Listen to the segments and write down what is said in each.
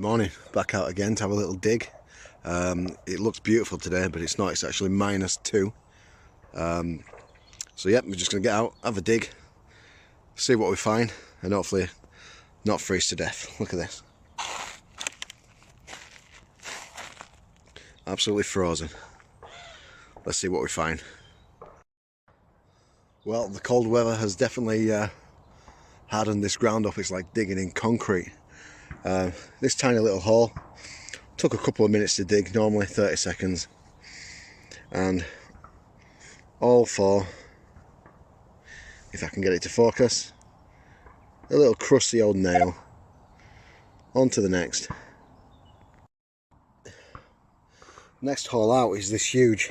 morning, back out again to have a little dig. It looks beautiful today, but it's not, it's actually -2. So yeah, we're just going to get out, have a dig, see what we find, and hopefully not freeze to death. Look at this. Absolutely frozen. Let's see what we find. Well, the cold weather has definitely hardened this ground up. It's like digging in concrete. This tiny little hole took a couple of minutes to dig, normally 30 seconds, and all for, if I can get it to focus, a little crusty old nail. On to the next. Next hole out is this huge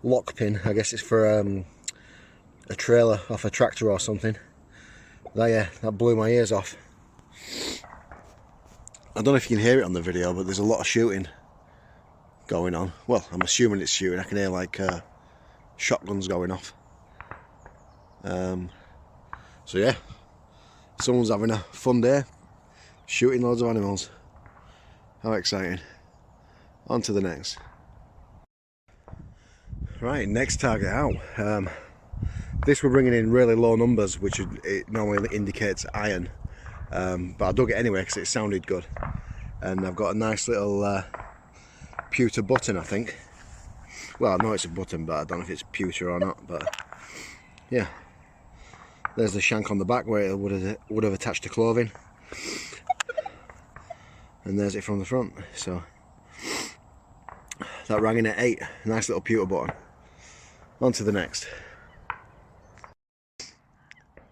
lock pin. I guess it's for a trailer off a tractor or something. That blew my ears off. I don't know if you can hear it on the video, but there's a lot of shooting going on. Well, I'm assuming it's shooting. I can hear like shotguns going off. So yeah, someone's having a fun day shooting loads of animals. How exciting. On to the next. Right, next target out. This we're bringing in really low numbers, which it normally indicates iron. But I dug it anyway because it sounded good, and I've got a nice little pewter button, I think. Well, I know it's a button, but I don't know if it's pewter or not. But yeah, there's the shank on the back where it would have attached to clothing, and there's it from the front. So that rang in at 8. Nice little pewter button. On to the next.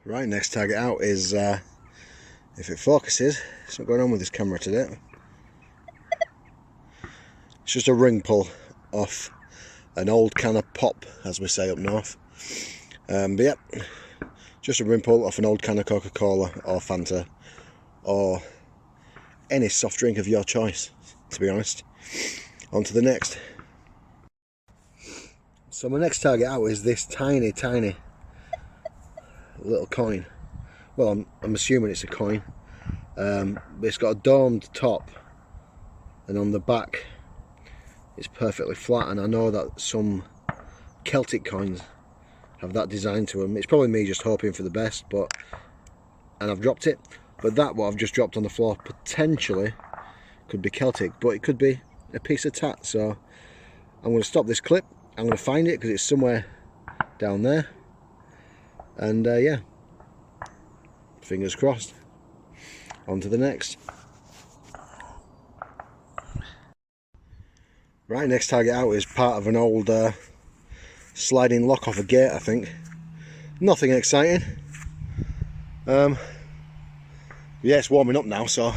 Right, next target out is. If it focuses, it's not going on with this camera today. It's just a ring pull off an old can of pop, as we say up north. But yeah, just a ring pull off an old can of Coca-Cola or Fanta or any soft drink of your choice, to be honest. On to the next. So my next target out is this tiny little coin. Well, I'm assuming it's a coin. It's got a domed top, and on the back it's perfectly flat, and I know that some Celtic coins have that design to them. It's probably me just hoping for the best, and I've dropped it. But that what I've just dropped on the floor potentially could be Celtic, but it could be a piece of tat. So I'm going to stop this clip. I'm going to find it because it's somewhere down there, and yeah, fingers crossed. On to the next. Right, next target out is part of an old sliding lock off a gate, I think. Nothing exciting. Yeah, it's warming up now, so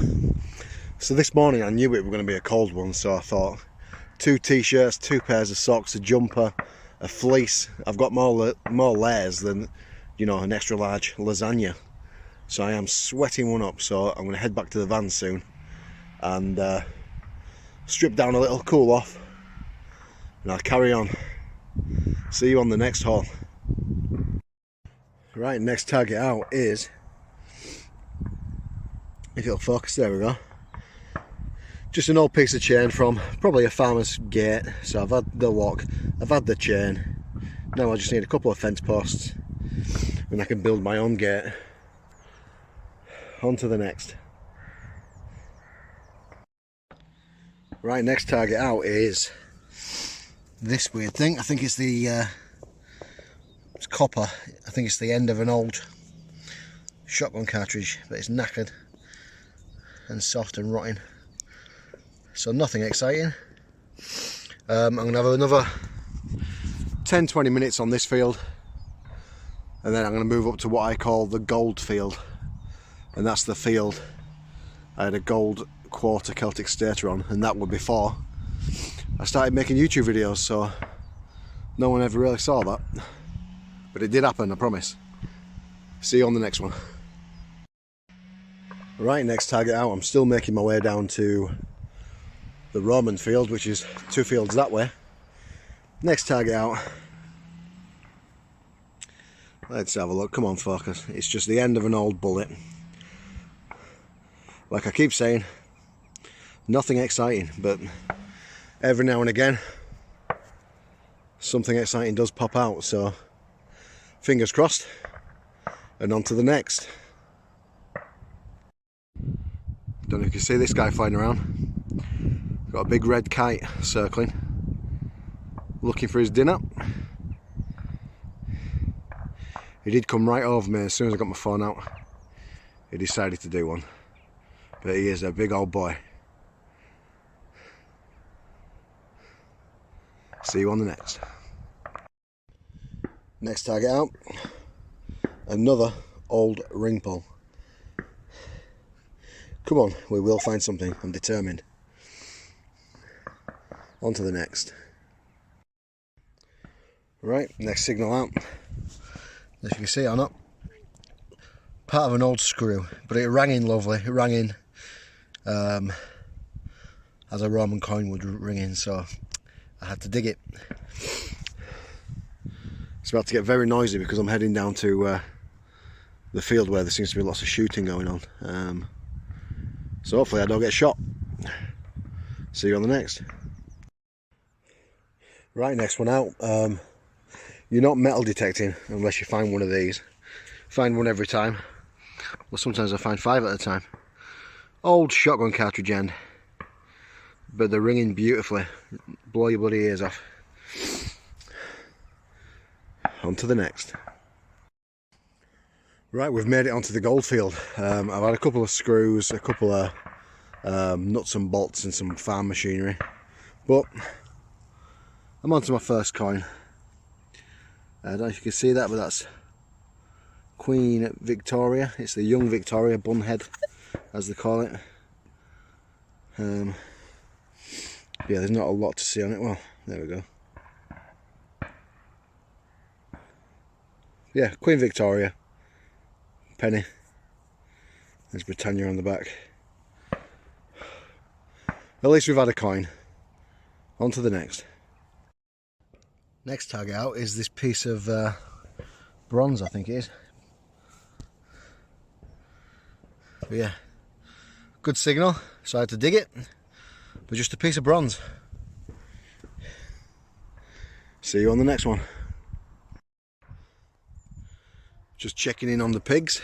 this morning I knew it was going to be a cold one, so I thought 2 t-shirts, 2 pairs of socks, a jumper, a fleece. I've got more layers than, you know, an extra large lasagna. So I am sweating one up, so I'm going to head back to the van soon and strip down a little, cool off, and I'll carry on. See you on the next haul. Right, next target out is, if it'll focus, there we go, just an old piece of chain from probably a farmer's gate. So I've had the lock, I've had the chain, now I just need a couple of fence posts and I can build my own gate. On to the next. Right, next target out is this weird thing. I think it's the it's copper. I think it's the end of an old shotgun cartridge, but it's knackered and soft and rotting. So nothing exciting. I'm going to have another 10-20 minutes on this field, and then I'm going to move up to what I call the gold field. And that's the field I had a gold quarter Celtic stator on, and that was before I started making YouTube videos, so no one ever really saw that. But it did happen, I promise. See you on the next one. Right, next target out. I'm still making my way down to the Roman field, which is 2 fields that way. Next target out. Let's have a look. Come on, focus. It's just the end of an old bullet. Like I keep saying, Nothing exciting, but every now and again something exciting does pop out, so fingers crossed and on to the next. Don't know if you can see this guy flying around. Got a big red kite circling, looking for his dinner. He did come right over me as soon as I got my phone out. He decided to do one, but he is a big old boy. See you on the next. Next target out, another old ring pole. Come on, we will find something, I'm determined. On to the next. Right, next signal out. As you can see or not, part of an old screw, but it rang in lovely. It rang in as a Roman coin would ring in, so I had to dig it. It's about to get very noisy because I'm heading down to the field where there seems to be lots of shooting going on. So hopefully I don't get shot. See you on the next. Right, next one out. You're not metal detecting unless you find one of these. Find one every time. Well, sometimes I find 5 at a time. Old shotgun cartridge end, but they're ringing beautifully. Blow your bloody ears off. On to the next. Right, we've made it onto the goldfield. I've had a couple of screws, a couple of nuts and bolts and some farm machinery, but I'm onto my first coin. I don't know if you can see that, but that's Queen Victoria. It's the young Victoria bunhead, as they call it. Yeah, there's not a lot to see on it. Well, there we go. Yeah, Queen Victoria. Penny. There's Britannia on the back. At least we've had a coin. On to the next. Next target out is this piece of bronze, I think it is. But yeah, good signal, so I had to dig it, but just a piece of bronze. See you on the next one. Just checking in on the pigs.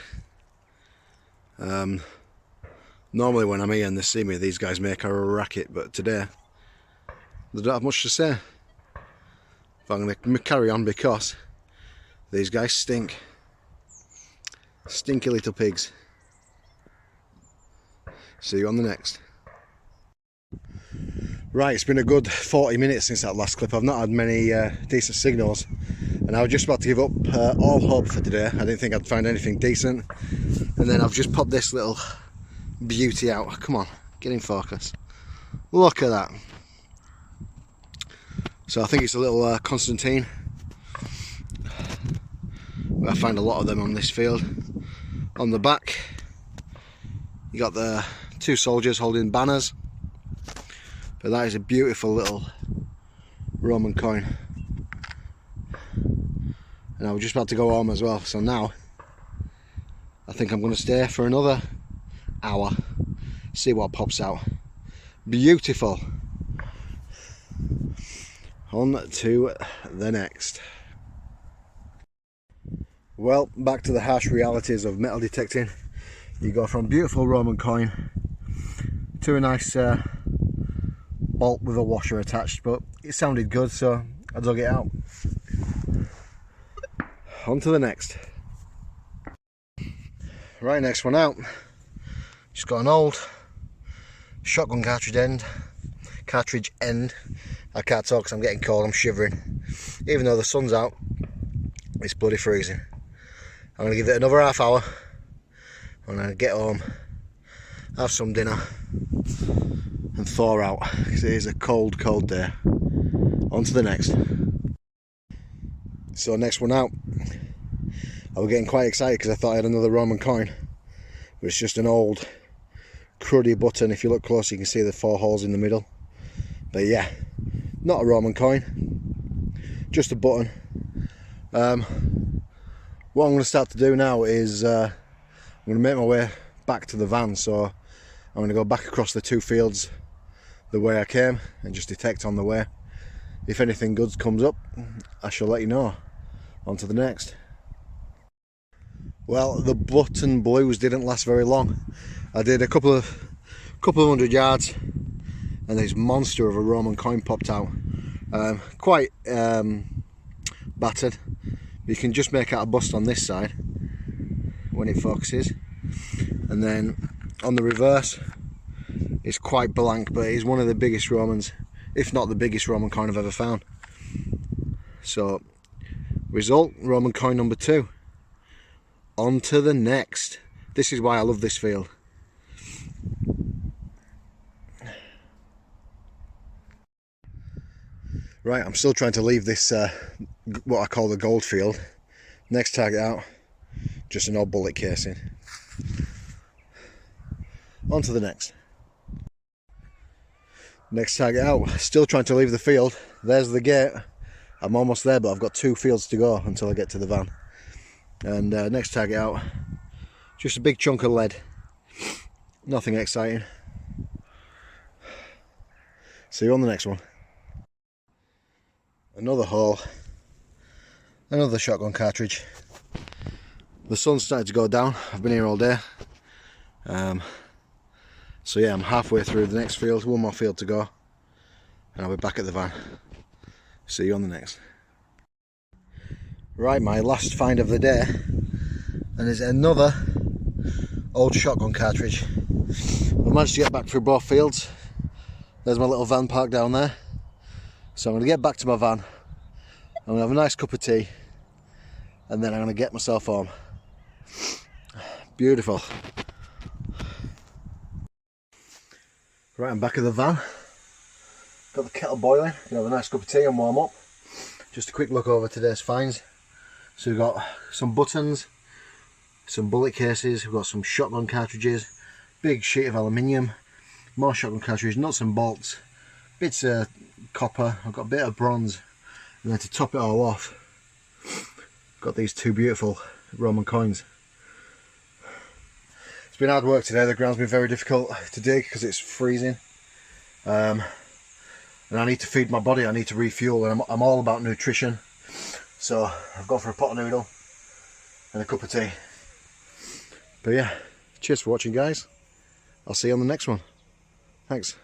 Normally when I'm here and they see me, these guys make a racket, but today they don't have much to say. But I'm going to carry on because these guys stink. Stinky little pigs. See you on the next. Right, it's been a good 40 minutes since that last clip. I've not had many decent signals, and I was just about to give up all hope for today. I didn't think I'd find anything decent, and then I've just popped this little beauty out. Come on, get in focus. Look at that. So I think it's a little Constantine. I find a lot of them on this field. On the back, you got the 2 soldiers holding banners. But that is a beautiful little Roman coin. And I was just about to go home as well, so now I think I'm going to stay for another hour, see what pops out. Beautiful. On to the next. Well, back to the harsh realities of metal detecting. You go from beautiful Roman coin to a nice bolt with a washer attached, but it sounded good, so I dug it out. On to the next. Right, next one out. Just got an old shotgun cartridge end. I can't talk because I'm getting cold, I'm shivering. Even though the sun's out, it's bloody freezing. I'm going to give it another half hour. I'm going to get home, have some dinner and thaw out, because it is a cold, cold day. On to the next. So next one out. I was getting quite excited because I thought I had another Roman coin, but it's just an old cruddy button. If you look close you can see the 4 holes in the middle. But yeah, not a Roman coin, just a button. What I'm going to start to do now is I'm going to make my way back to the van. So I'm going to go back across the 2 fields the way I came and just detect on the way. If anything good comes up, I shall let you know. On to the next. Well, the button blues didn't last very long. I did a couple of hundred yards and this monster of a Roman coin popped out. Quite battered. You can just make out a bust on this side when it focuses, and then on the reverse it's quite blank, but it is one of the biggest Romans, if not the biggest Roman coin I've ever found. So result, Roman coin number 2. On to the next. This is why I love this field. Right, I'm still trying to leave this what I call the gold field. Next target out, just an old bullet casing. On to the next. Next target out, still trying to leave the field. There's the gate. I'm almost there, but I've got 2 fields to go until I get to the van. And next target out, just a big chunk of lead. Nothing exciting. See you on the next one. Another hole, another shotgun cartridge. The sun's starting to go down. I've been here all day. So yeah, I'm halfway through the next field, 1 more field to go, and I'll be back at the van. See you on the next. Right, my last find of the day, and there's another old shotgun cartridge. I managed to get back through both fields. There's my little van parked down there. So I'm going to get back to my van, I'm going to have a nice cup of tea, and then I'm going to get myself home. Beautiful. Right, I'm back at the van. Got the kettle boiling, can have a nice cup of tea and warm up. Just a quick look over today's finds. So we've got some buttons, some bullet cases, we've got some shotgun cartridges, big sheet of aluminium, more shotgun cartridges, nuts and bolts, bits of copper, I've got a bit of bronze, and then to top it all off, got these 2 beautiful Roman coins. It's been hard work today. The ground's been very difficult to dig because it's freezing, and I need to feed my body, I need to refuel, and I'm all about nutrition, so I've gone for a pot of noodle and a cup of tea. But yeah, cheers for watching guys, I'll see you on the next one. Thanks.